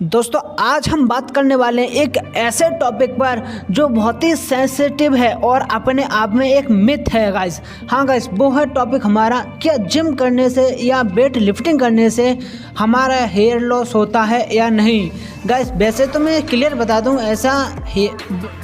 दोस्तों आज हम बात करने वाले हैं एक ऐसे टॉपिक पर जो बहुत ही सेंसिटिव है और अपने आप में एक मिथ है गाइस। हाँ गाइस, वो है टॉपिक हमारा, क्या जिम करने से या वेट लिफ्टिंग करने से हमारा हेयर लॉस होता है या नहीं। गाइस वैसे तो मैं क्लियर बता दूं, ऐसा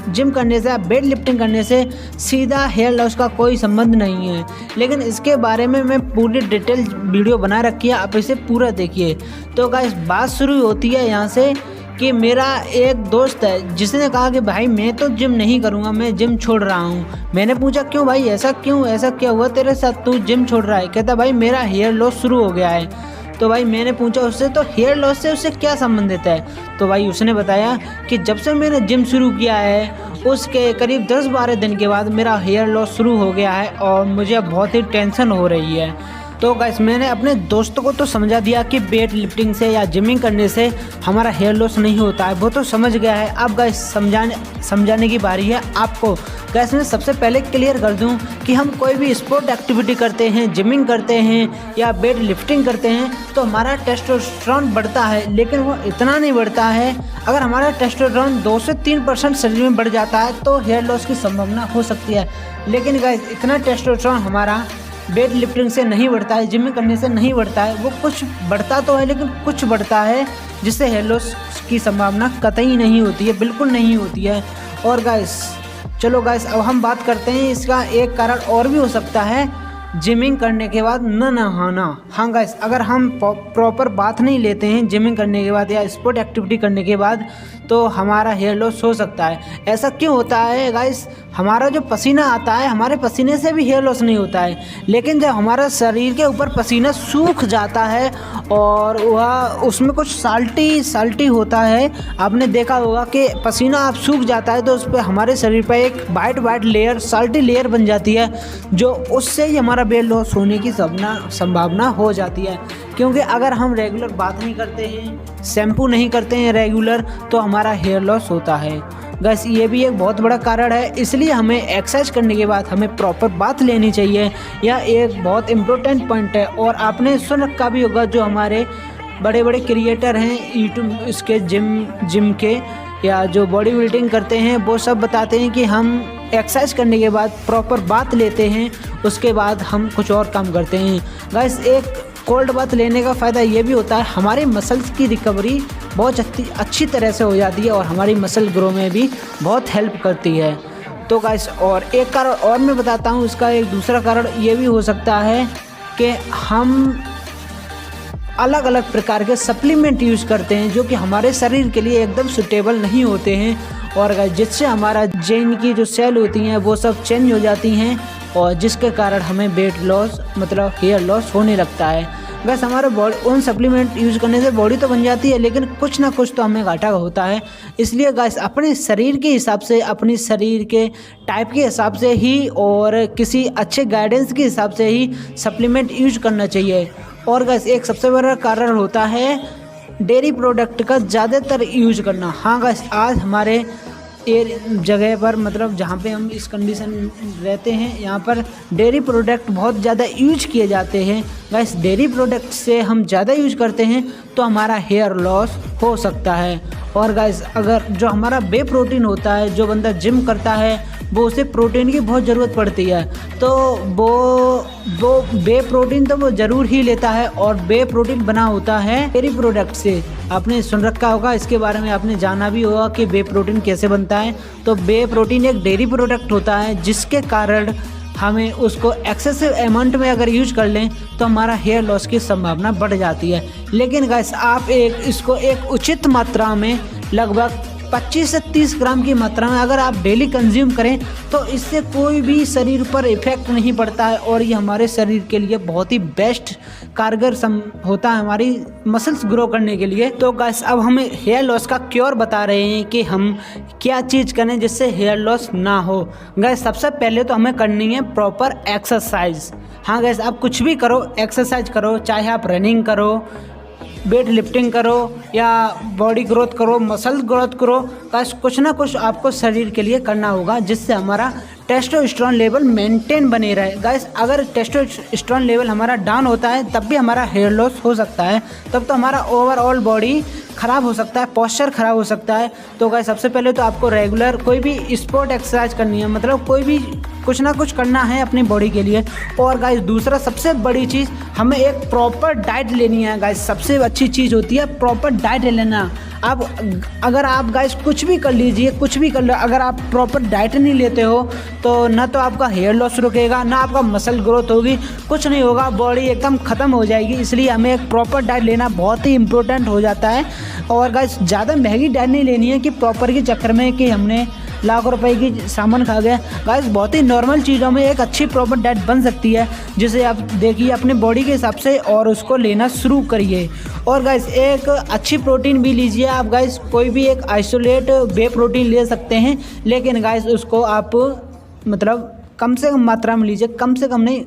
जिम करने से या वेट लिफ्टिंग करने से सीधा हेयर लॉस का कोई संबंध नहीं है, लेकिन इसके बारे में मैं पूरी डिटेल वीडियो बना रखी है, आप इसे पूरा देखिए। तो गाइस बात शुरू होती है यहाँ से कि मेरा एक दोस्त है जिसने कहा कि भाई मैं तो जिम नहीं करूँगा, मैं जिम छोड़ रहा हूँ। मैंने पूछा क्यों भाई, ऐसा क्यों, ऐसा क्या हुआ तेरे साथ, तू जिम छोड़ रहा है। कहता भाई मेरा हेयर लॉस शुरू हो गया है। तो भाई मैंने पूछा उससे तो हेयर लॉस से उससे क्या संबंधित है। तो भाई उसने बताया कि जब से मैंने जिम शुरू किया है उसके करीब 10-12 दिन के बाद मेरा हेयर लॉस शुरू हो गया है और मुझे बहुत ही टेंशन हो रही है। तो गाइस मैंने अपने दोस्तों को तो समझा दिया कि वेट लिफ्टिंग से या जिमिंग करने से हमारा हेयर लॉस नहीं होता है, वो तो समझ गया है। अब गाइस समझाने की बारी है आपको। गाइस मैं सबसे पहले क्लियर कर दूं कि हम कोई भी स्पोर्ट एक्टिविटी करते हैं, जिमिंग करते हैं या वेट लिफ्टिंग करते हैं तो हमारा टेस्टोस्टेरोन बढ़ता है, लेकिन वो इतना नहीं बढ़ता है। अगर हमारा टेस्टोस्टेरोन 2 से 3% शरीर में बढ़ जाता है तो हेयर लॉस की संभावना हो सकती है, लेकिन गाइस इतना टेस्टोस्टेरोन हमारा वेट लिफ्टिंग से नहीं बढ़ता है, जिमिंग करने से नहीं बढ़ता है। वो कुछ बढ़ता तो है लेकिन कुछ बढ़ता है जिससे हेयर लॉस की संभावना कतई नहीं होती है, बिल्कुल नहीं होती है। और गाइस चलो गाइस अब हम बात करते हैं, इसका एक कारण और भी हो सकता है, जिमिंग करने के बाद न नहाना। हाँ गाइस, अगर हम प्रॉपर बात नहीं लेते हैं जिमिंग करने के बाद या स्पोर्ट एक्टिविटी करने के बाद तो हमारा हेयर लॉस हो सकता है। ऐसा क्यों होता है गाइस, हमारा जो पसीना आता है हमारे पसीने से भी हेयर लॉस नहीं होता है, लेकिन जब हमारा शरीर के ऊपर पसीना सूख जाता है और वह उसमें कुछ साल्टी होता है, आपने देखा होगा कि पसीना आप सूख जाता है तो उस पर हमारे शरीर पर एक वाइट लेयर, साल्टी लेयर बन जाती है, जो उससे ही हमारा वेट लॉस होने की संभावना हो जाती है। क्योंकि अगर हम रेगुलर बात नहीं करते हैं, शैम्पू नहीं करते हैं रेगुलर, तो हमारा हेयर लॉस होता है। गाइस ये भी एक बहुत बड़ा कारण है, इसलिए हमें एक्सरसाइज करने के बाद हमें प्रॉपर बात लेनी चाहिए। यह एक बहुत इम्पोर्टेंट पॉइंट है और आपने सुन रखा भी होगा, जो हमारे बड़े बड़े क्रिएटर हैं यूट्यूब इसके जिम के या जो बॉडी बिल्डिंग करते हैं, वो सब बताते हैं कि हम एक्सरसाइज करने के बाद प्रॉपर बात लेते हैं, उसके बाद हम कुछ और काम करते हैं। गाइस एक कोल्ड बाथ लेने का फ़ायदा ये भी होता है, हमारे मसल्स की रिकवरी बहुत अच्छी तरह से हो जाती है और हमारी मसल ग्रो में भी बहुत हेल्प करती है। तो गाइस और एक कारण और मैं बताता हूँ, इसका एक दूसरा कारण ये भी हो सकता है कि हम अलग अलग प्रकार के सप्लीमेंट यूज़ करते हैं जो कि हमारे शरीर के लिए एकदम सूटेबल नहीं होते हैं, और जिससे हमारा जेन की जो सेल होती हैं वो सब चेंज हो जाती हैं और जिसके कारण हमें वेट लॉस मतलब हेयर लॉस होने लगता है। बस हमारे बॉडी उन सप्लीमेंट यूज़ करने से बॉडी तो बन जाती है, लेकिन कुछ ना कुछ तो हमें घाटा होता है। इसलिए गाइस अपने शरीर के हिसाब से, अपने शरीर के टाइप के हिसाब से ही और किसी अच्छे गाइडेंस के हिसाब से ही सप्लीमेंट यूज करना चाहिए। और गाइस एक सबसे बड़ा कारण होता है डेयरी प्रोडक्ट का ज़्यादातर यूज करना। हाँ गाइस आज हमारे जगह पर मतलब जहाँ पे हम इस कंडीशन रहते हैं, यहाँ पर डेयरी प्रोडक्ट बहुत ज़्यादा यूज किए जाते हैं। गाइस डेयरी प्रोडक्ट से हम ज़्यादा यूज करते हैं तो हमारा हेयर लॉस हो सकता है। और गाइस अगर जो हमारा बे प्रोटीन होता है, जो बंदा जिम करता है वो उसे प्रोटीन की बहुत ज़रूरत पड़ती है, तो वो बे प्रोटीन तो वो ज़रूर ही लेता है, और बे प्रोटीन बना होता है डेयरी प्रोडक्ट से। आपने सुन रखा होगा, इसके बारे में आपने जाना भी होगा कि बे प्रोटीन कैसे बनता है। तो बे प्रोटीन एक डेयरी प्रोडक्ट होता है जिसके कारण हमें उसको एक्सेसिव अमाउंट में अगर यूज कर लें तो हमारा हेयर लॉस की संभावना बढ़ जाती है। लेकिन गाइस आप इसको एक उचित मात्रा में लगभग 25 से 30 ग्राम की मात्रा में अगर आप डेली कंज्यूम करें तो इससे कोई भी शरीर पर इफेक्ट नहीं पड़ता है, और ये हमारे शरीर के लिए बहुत ही बेस्ट कारगर होता है हमारी मसल्स ग्रो करने के लिए। तो गाइस अब हमें हेयर लॉस का क्योर बता रहे हैं कि हम क्या चीज़ करें जिससे हेयर लॉस ना हो। गाइस सबसे पहले तो हमें करनी है प्रॉपर एक्सरसाइज। हाँ गाइस आप कुछ भी करो, एक्सरसाइज करो, चाहे आप रनिंग करो, वेट लिफ्टिंग करो या बॉडी ग्रोथ करो, मसल ग्रोथ करो, गाइस कुछ ना कुछ आपको शरीर के लिए करना होगा जिससे हमारा टेस्टोस्टेरोन लेवल मेंटेन बने रहे। गाइस अगर टेस्टोस्टेरोन लेवल हमारा डाउन होता है तब भी हमारा हेयर लॉस हो सकता है, तब तो हमारा ओवरऑल बॉडी ख़राब हो सकता है, पोस्चर ख़राब हो सकता है। तो गाइस सबसे पहले तो आपको रेगुलर कोई भी स्पोर्ट एक्सरसाइज करनी है, मतलब कोई भी कुछ ना कुछ करना है अपनी बॉडी के लिए। और गाइस दूसरा सबसे बड़ी चीज़, हमें एक प्रॉपर डाइट लेनी है। गाइस सबसे अच्छी चीज़ होती है प्रॉपर डाइट लेना। अब अगर आप गाइस कुछ भी कर लीजिए, कुछ भी कर लो, अगर आप प्रॉपर डाइट नहीं लेते हो तो ना तो आपका हेयर लॉस रुकेगा, ना आपका मसल ग्रोथ होगी, कुछ नहीं होगा, बॉडी एकदम ख़त्म हो जाएगी। इसलिए हमें एक प्रॉपर डाइट लेना बहुत ही इंपॉर्टेंट हो जाता है। और गाइस ज़्यादा महंगी डाइट नहीं लेनी है कि प्रॉपर के चक्कर में कि हमने लाखों रुपए की सामान खा गया। गाइस बहुत ही नॉर्मल चीज़ों में एक अच्छी प्रॉपर डाइट बन सकती है, जिसे आप देखिए अपने बॉडी के हिसाब से और उसको लेना शुरू करिए। और गाइस एक अच्छी प्रोटीन भी लीजिए आप। गाइस कोई भी एक आइसोलेट वे प्रोटीन ले सकते हैं, लेकिन गाइस उसको आप मतलब कम से कम मात्रा में लीजिए, कम से कम नहीं,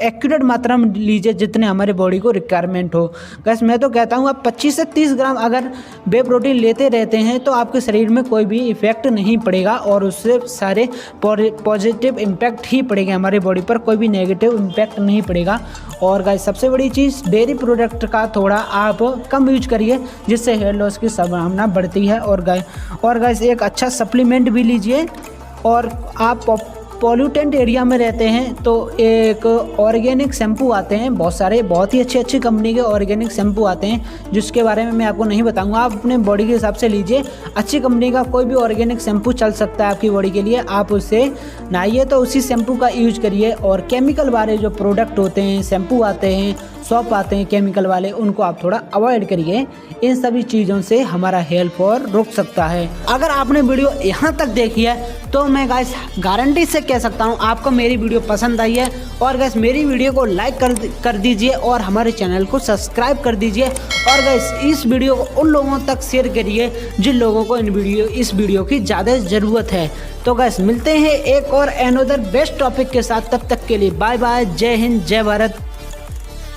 एक्यूरेट मात्रा में लीजिए जितने हमारे बॉडी को रिक्वायरमेंट हो। गाइस मैं तो कहता हूँ आप 25 से 30 ग्राम अगर बे प्रोटीन लेते रहते हैं तो आपके शरीर में कोई भी इफेक्ट नहीं पड़ेगा और उससे सारे पॉजिटिव इम्पैक्ट ही पड़ेगा हमारी बॉडी पर, कोई भी नेगेटिव इम्पैक्ट नहीं पड़ेगा। और गाइस सबसे बड़ी चीज़, डेयरी प्रोडक्ट का थोड़ा आप कम यूज करिए जिससे हेयर लॉस की संभावना बढ़ती है। और गाइस एक अच्छा सप्लीमेंट भी लीजिए। और आप पॉल्यूटेंट एरिया में रहते हैं तो एक ऑर्गेनिक शैम्पू आते हैं बहुत सारे, बहुत ही अच्छी कंपनी के ऑर्गेनिक शैम्पू आते हैं जिसके बारे में मैं आपको नहीं बताऊंगा। आप अपने बॉडी के हिसाब से लीजिए, अच्छी कंपनी का कोई भी ऑर्गेनिक शैम्पू चल सकता है आपकी बॉडी के लिए, आप उससे नहाइए तो उसी शैम्पू का यूज करिए। और केमिकल वाले जो प्रोडक्ट होते हैं, शैम्पू आते हैं, सॉप आते हैं केमिकल वाले, उनको आप थोड़ा अवॉइड करिए। इन सभी चीज़ों से हमारा हेयर फॉल रुक सकता है। अगर आपने वीडियो यहाँ तक देखी है तो मैं गाइस गारंटी से कह सकता हूँ आपको मेरी वीडियो पसंद आई है। और गाइस मेरी वीडियो को लाइक कर दीजिए और हमारे चैनल को सब्सक्राइब कर दीजिए। और गाइस इस वीडियो को उन लोगों तक शेयर करिए जिन लोगों को इस वीडियो की ज़्यादा ज़रूरत है। तो गाइस मिलते हैं एक और अनदर बेस्ट टॉपिक के साथ, तब तक के लिए बाय बाय, जय हिंद, जय भारत।